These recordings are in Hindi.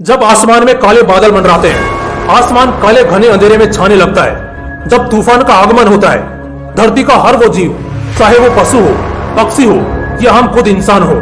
जब आसमान में काले बादल मंडराते हैं, आसमान काले घने अंधेरे में छाने लगता है। जब तूफान का आगमन होता है, धरती का हर वो जीव, चाहे वो पशु हो, पक्षी हो या हम खुद इंसान हो,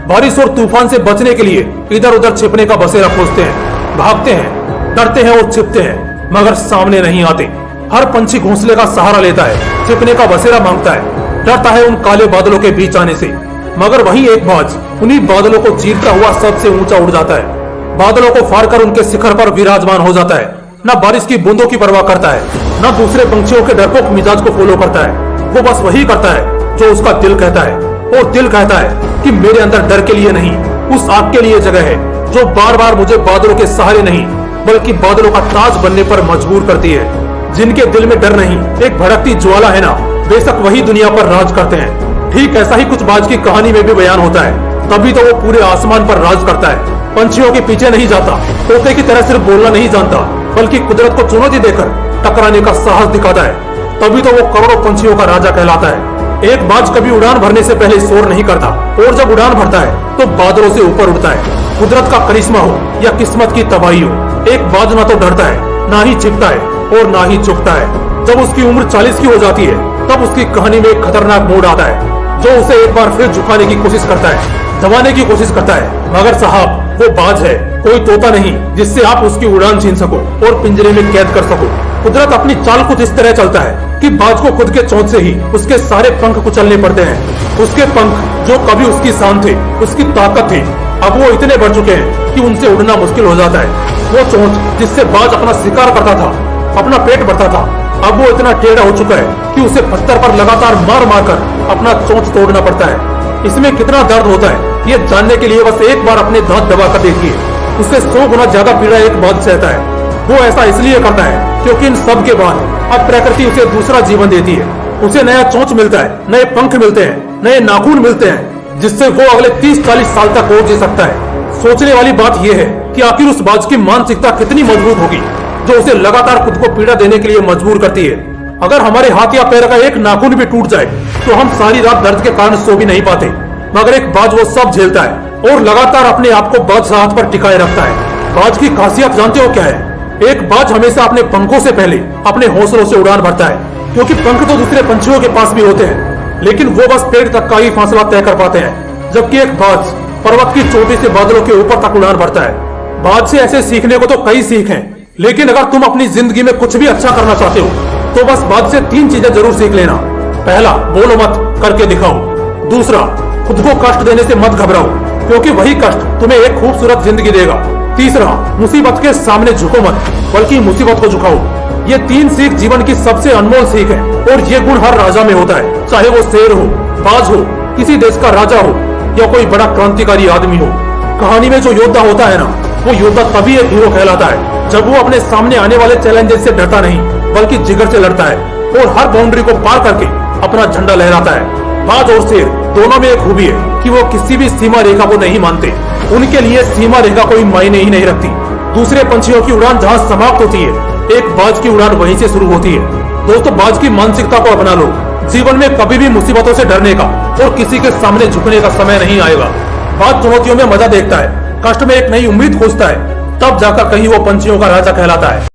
बारिश और तूफान से बचने के लिए इधर उधर छिपने का बसेरा खोजते हैं, भागते हैं, डरते हैं और छिपते हैं, मगर सामने नहीं आते। हर पंछी घोंसले का सहारा लेता है, छिपने का बसेरा मांगता है, डरता है उन काले बादलों के बीच आने से। मगर वही एक बाज उन्हीं बादलों को चीरता हुआ सबसे ऊंचा उड़ जाता है, बादलों को फाड़ कर उनके शिखर पर विराजमान हो जाता है। न बारिश की बूंदों की परवाह करता है, न दूसरे पंछियों के डरपोक मिजाज को फॉलो करता है। वो बस वही करता है जो उसका दिल कहता है, और दिल कहता है कि मेरे अंदर डर के लिए नहीं, उस आग के लिए जगह है जो बार बार मुझे बादलों के सहारे नहीं बल्कि बादलों का ताज बनने पर मजबूर करती है। जिनके दिल में डर नहीं, एक भड़कती ज्वाला है ना, बेशक वही दुनिया पर राज करते हैं। ठीक ऐसा ही कुछ बाज की कहानी में भी बयान होता है। तभी तो वो पूरे आसमान पर राज करता है, पंछियों के पीछे नहीं जाता, तोते की तरह सिर्फ बोलना नहीं जानता, बल्कि कुदरत को चुनौती देकर टकराने का साहस दिखाता है। तभी तो वो करोड़ों पंछियों का राजा कहलाता है। एक बाज कभी उड़ान भरने से पहले शोर नहीं करता, और जब उड़ान भरता है तो बादलों से ऊपर उड़ता है। कुदरत का करिश्मा हो या किस्मत की तबाही हो, एक बाज ना तो डरता है, ना ही छिपता है और ना ही झुकता है। जब उसकी उम्र 40 की हो जाती है, तब उसकी कहानी में एक खतरनाक मोड़ आता है जो उसे एक बार फिर झुकाने की कोशिश करता है, दबाने की कोशिश करता है। मगर साहब, वो बाज है, कोई तोता नहीं जिससे आप उसकी उड़ान छीन सको और पिंजरे में कैद कर सको। कुदरत अपनी चाल कुछ इस तरह चलता है कि बाज को खुद के चोंच से ही उसके सारे पंख कुचलने पड़ते हैं। उसके पंख जो कभी उसकी शान थे, उसकी ताकत थी, अब वो इतने बढ़ चुके हैं कि उनसे उड़ना मुश्किल हो जाता है। वो चोंच जिससे बाज अपना शिकार करता था, अपना पेट भरता था, अब वो इतना टेढ़ा हो चुका है कि उसे पत्थर पर लगातार मार मार कर अपना चोंच तोड़ना पड़ता है। इसमें कितना दर्द होता है ये जानने के लिए बस एक बार अपने दांत दबा कर देखिए। उससे 100 गुना ज्यादा पीड़ा एक बाज सहता है। वो ऐसा इसलिए करता है क्योंकि इन सब के बाद अब प्रकृति उसे दूसरा जीवन देती है। उसे नया चोंच मिलता है, नए पंख मिलते हैं, नए नाखून मिलते हैं, जिससे वो अगले 30-40 साल तक और जी सकता है। सोचने वाली बात यह है कि आखिर उस बाज की मानसिकता कितनी मजबूत होगी जो उसे लगातार खुद को पीड़ा देने के लिए मजबूर करती है। अगर हमारे हाथ या पैर का एक नाखून भी टूट जाए तो हम सारी रात दर्द के कारण सो भी नहीं पाते, मगर एक बाज वो सब झेलता है और लगातार अपने आप को बादशाहत पर टिकाए रखता है। बाज की खासियत जानते हो क्या है? एक बाज हमेशा अपने पंखों से पहले अपने हौसलों से उड़ान भरता है, क्योंकि पंख तो दूसरे पंछियों के पास भी होते हैं, लेकिन वो बस पेड़ तक का ही फासला तय कर पाते हैं, जबकि एक बाज पर्वत की चोटी से बादलों के ऊपर तक उड़ान भरता है। बाज से ऐसे सीखने को तो कई सीख हैं, लेकिन अगर तुम अपनी जिंदगी में कुछ भी अच्छा करना चाहते हो तो बस बाज से 3 चीजें जरूर सीख लेना। पहला, बोलो मत, करके दिखाओ। दूसरा, खुद को कष्ट देने से मत घबराओ, क्योंकि वही कष्ट तुम्हें एक खूबसूरत जिंदगी देगा। तीसरा, मुसीबत के सामने झुको मत, बल्कि मुसीबत को झुकाओ। ये 3 सीख जीवन की सबसे अनमोल सीख है, और ये गुण हर राजा में होता है, चाहे वो शेर हो, बाज हो, किसी देश का राजा हो या कोई बड़ा क्रांतिकारी आदमी हो। कहानी में जो योद्धा होता है ना, वो योद्धा तभी एक हीरो कहलाता है जब वो अपने सामने आने वाले चैलेंजेस से डरता नहीं बल्कि जिगर से लड़ता है, और हर बाउंड्री को पार करके अपना झंडा लहराता है। बाज और शेर दोनों में एक खूबी है कि वो किसी भी सीमा रेखा को नहीं मानते। उनके लिए सीमा रेखा कोई मायने ही नहीं रखती। दूसरे पंछियों की उड़ान जहाँ समाप्त होती है, एक बाज की उड़ान वहीं से शुरू होती है। दोस्तों, बाज की मानसिकता को अपना लो। जीवन में कभी भी मुसीबतों से डरने का और किसी के सामने झुकने का समय नहीं आएगा। बाज चुनौतियों में मजा देखता है, कष्ट में एक नई उम्मीद खोजता है, तब जाकर कहीं वो पंछियों का राजा कहलाता है।